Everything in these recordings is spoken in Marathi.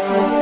महाराज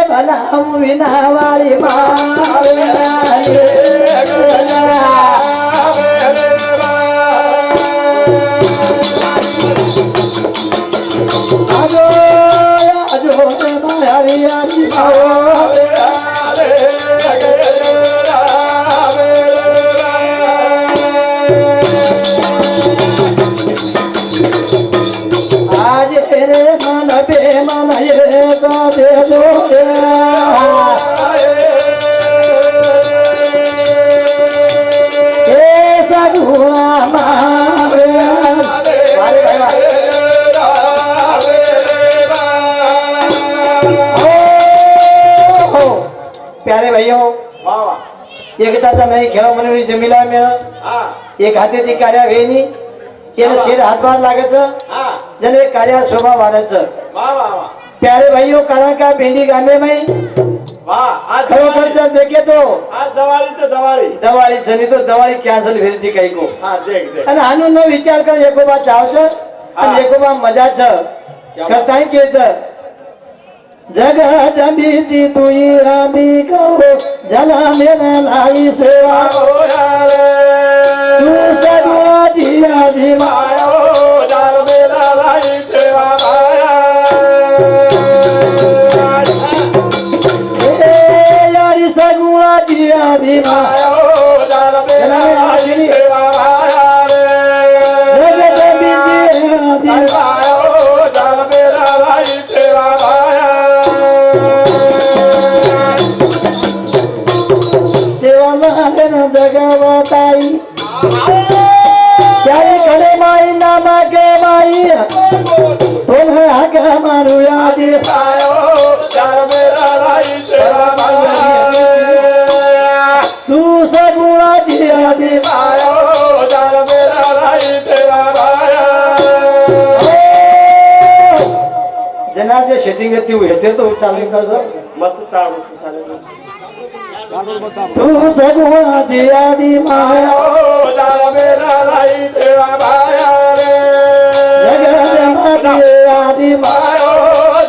भला विना वाली प्यारे भाइयों एकताचा नाही खेळ म्हणून जमिला मेळ एक हाती कार्या वेणी केलं शेर हातभार लागायचं जने कार्या शोभा वाढायचं प्यारे भाइयों कारण का भेंडी गामे माई खरोखरच देखे तो दवाळी जनी तो दवाळी कॅन्सल भेटती काही को आणि आणून विचार कर एकोबा चावचं आणि एकोबा मजाचं करताय केच जग जमीची तुई रामी करो जला मेरा लाई सेवा तू सगुणाची आधी माया जल मेरा लाई सेवा माया यारी सगुणाची आधी माया जल मेरा लाई सेवा माया जग जमीची आधी माया जल मेरा लाई सेवा माया जगवताई त्यारी खडे माई नामा के माई तुम्हें हक मारू यादी तू सगुणाची यादी जनाचे सेटिंग येते येते तो चालू कर मस्त चालू तू सगुणाची यादी माया जल मेरा लाई सेवा माया रे जगदंबाची यादी माया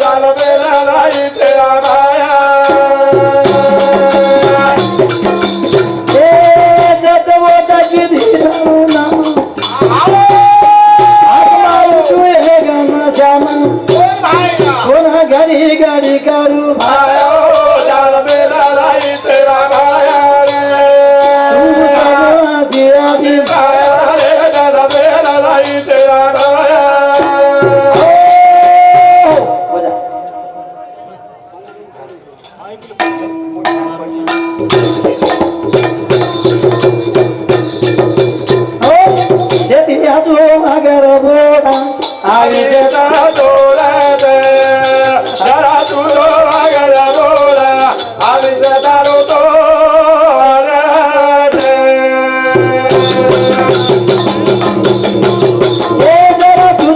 जल मेरा लाई सेवा माया ए जतवो तकदी ना आत्मा तू हे गम श्याम कोण घरी घरी करू भाया जल मेरा लाई सेवा माया रे तू सगुणाची यादी माया रे जल मेरा लाई सेवा माया अगर बोला आगे जरा तोड़ा दे जरा तू अगर बोला आगे जरा तोड़ा दे ये जरा तू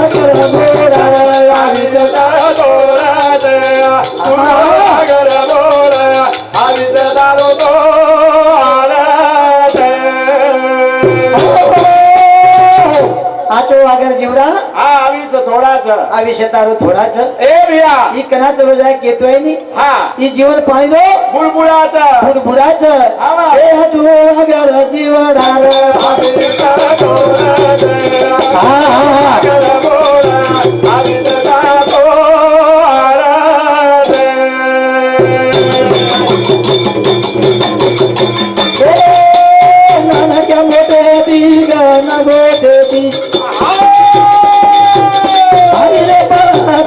अगर बोला आगे जरा तोड़ा दे तू अगर बोला आगे जरा तोड़ा दे आतो अगर जीवरा आविष थोडाच आविष तारू थोडाच ए भैया ई कनाच रोजाय केतोय नी हां ई जीवन पाहिलो बुळबुळाच बुळबुळाच ए आतो अगर जीवरा आविष थोडाच हां अगर बोला आविष थोडाच ए नाना क्या मोटे दी गाना गोटे दी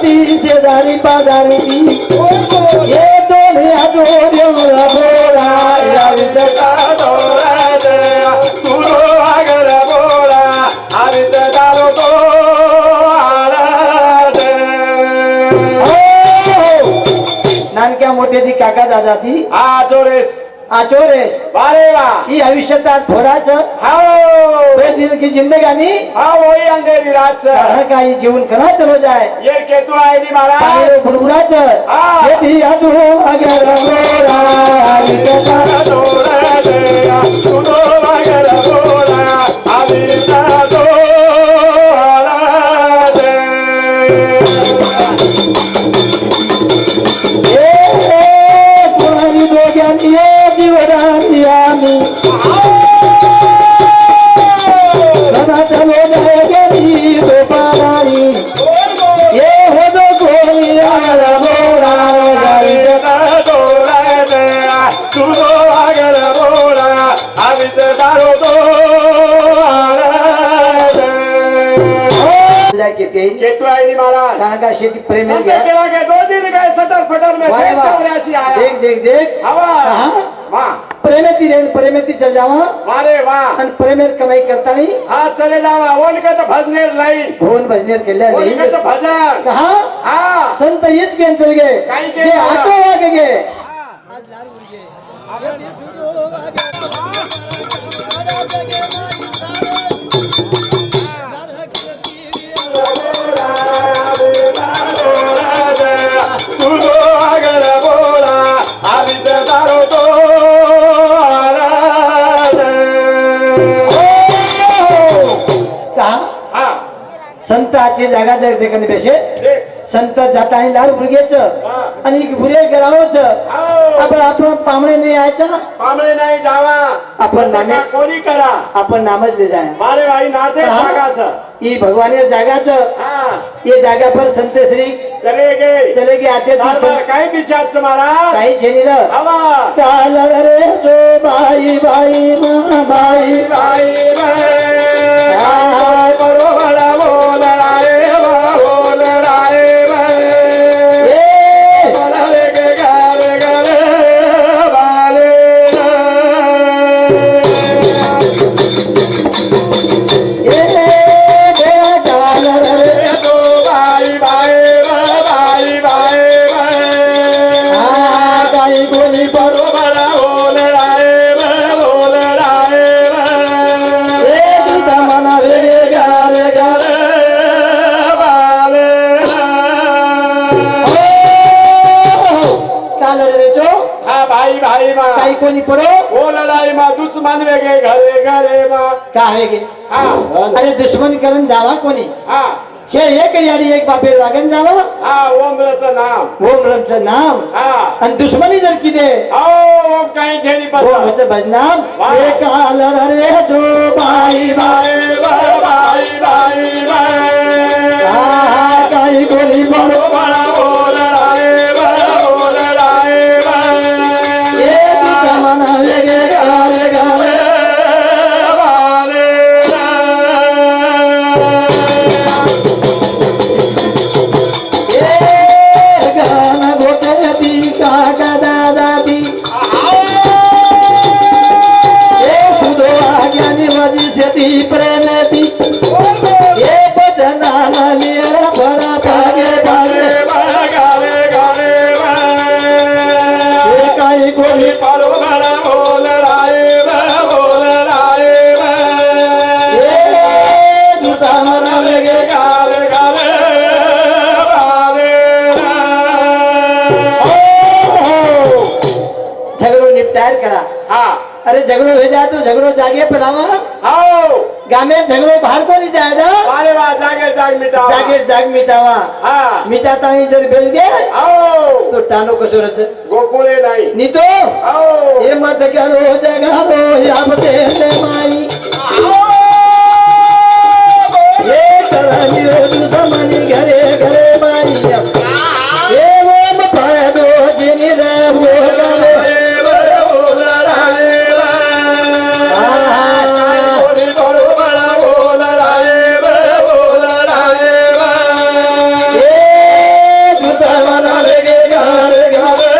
शेजारी पाजारी ये दोन आजोऱ्या बोला आविष थोडा दे तू अगर बोला आविष थोडा दे नानक्या मोठे ती काका दादा ती आचोरेस बारे वा ही आयुष्यात थोडाच हाओ दिन की जिंदगानी वही अंधेरी रात काही जीवन कराच हो जाए ये केतु आहे नी महाराज बुडबुडाच शेती आजू अगर मोरा आविता दोरा दया तुनो अगर मोरा आविता दोरा दे कोणी दोघांनी जीवनानी आम्ही सदा चलो गेली तो पाराई ये हो दो कोणी आला मोरा आविता दोरा दया तुनो अगर मोरा आविता दोरा दे केतु आहे नी महाराज काका शेती प्रेम संत केवा के 2 दिन गए सटर फटर में वाह, वाह। 84 आया देख देख देख हवा कहा वाह प्रेमेती रेन प्रेमेती चल जावा मारे वाह आणि प्रेमेर कमाई करता नाही हाँ चले जावा ओन का तो भजनेर लाइन भवन भजनेर केल्या ओन का तो भजन कहा हाँ संत हेच घेऊन चल गे काही जे केलं? आतो वाग गे तुझो अगर बोला आवित दारो तो कहा हाँ संताची जागा जर देखणे पेशे देख संत जाता आहे लाल बुरगेच आणि बुरे करावच आपण आपण पामणे नाही यायचा पामळे नाही जावा आपण नामे कोणी करा आपण नामजले जाय मारे भाई नाते हाँ। जागाचं ही भगवान जागाच हाँ ये जागा पर संत श्री चले गे आते बार बार काही बिचारचं महाराज काही झेनीर हवा काल रे जो बाई बाई मा बाई बाई बरोबर बोल राय बोल राय ए बोलाले गे गारे गारे बाले ए देवा काल रे तो बाई बाई बाई बाई काही कोणी पडो बरोबर बोल राय बोल राय ए तुझा मना रे गारे गारे काल रे जो भाई भाई माँ काही कोणी पडो वो लड़ाई माँ दुश्मन वेगे घरे घरे माँ का हवे गे हाँ अरे दुश्मन करून जावा कोणी हाँ शे एक याडी एक बापेर वागन जावा हाँ ओमरचं नाम ओमचं नाम हाँ आणि दुश्मनी जर किदे ओ काही झेरी पता ओमचं भजनाम वाह. एक काल रे जो बाई बाई बाई बाई बाई काही कोणी पडो बड़ा बोल राय बोल राय ए तुझा मना रे गारे गारे ए गाना गोटे ती काका दादा ती ए सुदो आज्ञानी माझी शेती प्रेमती ए भजनाला लिया बडा भागे भागे ए काही कोणी ए तुझा मना रे झगड़ो निपटार करा अरे झगड़ो हो जाए तो झगड़ो जागे पलावा गामे झगड़ो बाहर को नहीं जाएगा जागे जाग मिटावा मिटाता नहीं जर बेल गए तो टानो कसो रच गोकुळे नाही नहीं तो ये मत करो जगारो या बते माई ये करानी रोज समनी घरे घरे माई ये वो मपाय दो जिनी रे वो गले ए जुता बना लेगे घरे घरे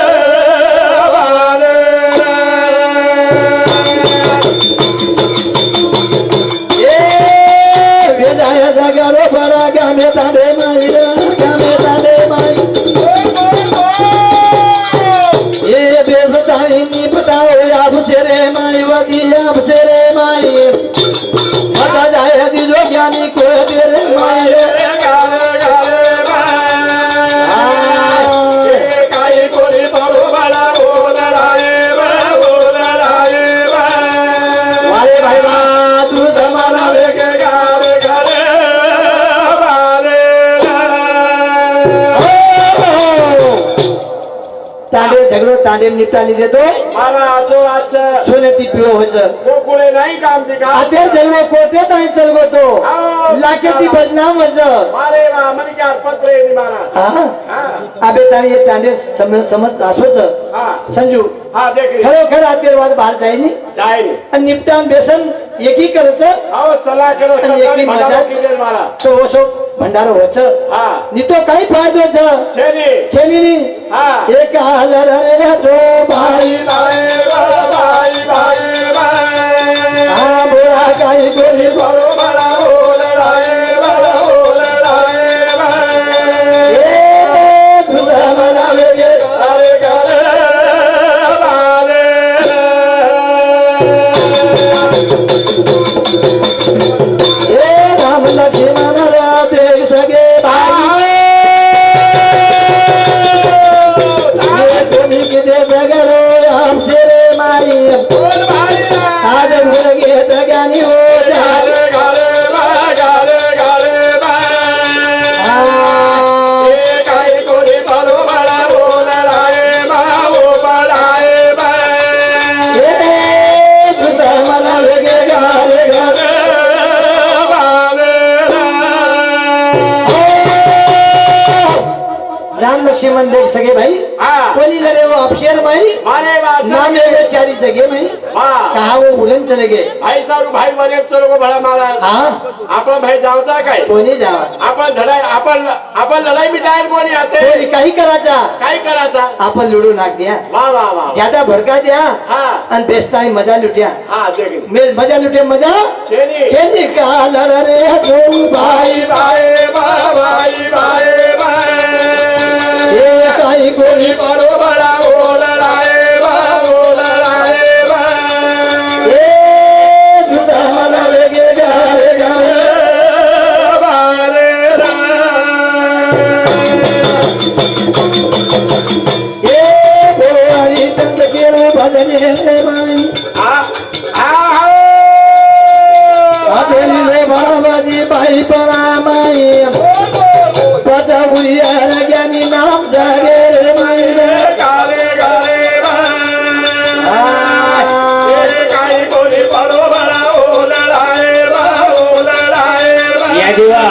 ए वेजाया जगारो बड़ा गामे तारे माई गामे तांडे झगडो तांडे निपटाली देतो मामा आजो आज सोने ती पिओ होच कोकुळे नाही काम ती का आते झगडो कोटे ताई चलगो तो लाके ती बदनाम होच मारे वा मन क्या पत्र आहे नी मारा हा हां आबे ताई ये तांडे समज असोच हां संजू हां देख रे खरोखर आशीर्वाद बाहेर जाईनी जाय नी आणि निपटान बेसन एकी करायचं आओ सलाह करो आणि एकी मजा मजा किदे मारा तो ओसो भंडारो होच हां नि तो काही फायदो छ छेनी छेनी हां एक हाल रे जो भाई भाई भाई भाई भाई हा बोला काही बोली बरो बड़ा बोल राय ए तुझा मला वेगे अरे गाले ए राम लक्ष्मण राधे सगे भाई ये कोणी किती जगरो आमचे रे माई बोल भाई आज मुलगे सगळ्यांनी हो गाले गाले गाले हा ए काही कोणी बरो बड़ा बोल राय बाओ बड़ाए ए तुझा मला वेगे गाले गाले राम लक्ष्मण देख सगे भाई कोणी लड़े वो अफशेर भाई मारे नाम ले चारी जगह भाई कहा वो उलन चले गए भाई सारू भाई बने चलो को बड़ा मारा हाँ आपण भाई जावता काय कोणी जावा आपण झडाय आपण लढाई मिटायर कोणी आते कोणी काही करायचा काय करायचा आपण लुडू नाक दिया वाह वाह वाह ज्यादा भड़का दिया हां आणि बेस्ताई मजा लुटिया हां देख मजा लुटे मजा छेनी चेनी का लड़ रे जो भाई भाई भाई भाई ये काही कोणी बड़ो बड़ा बोल राय ए तुझा मला वेगे गाले गाले ए बोवारी चंद केलो भजने रे माई आजोली रे बाबाजी बाई परा माई पता बुया रे ज्ञानी नाम जागे रे माई रे गाले गाले काही कोणी बड़ो बड़ा बोल राय या दिवा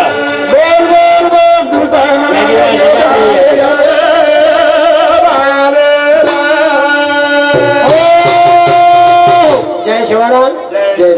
बोल बोल बोल तुझा मला वेगे गाले जय शिवराम जय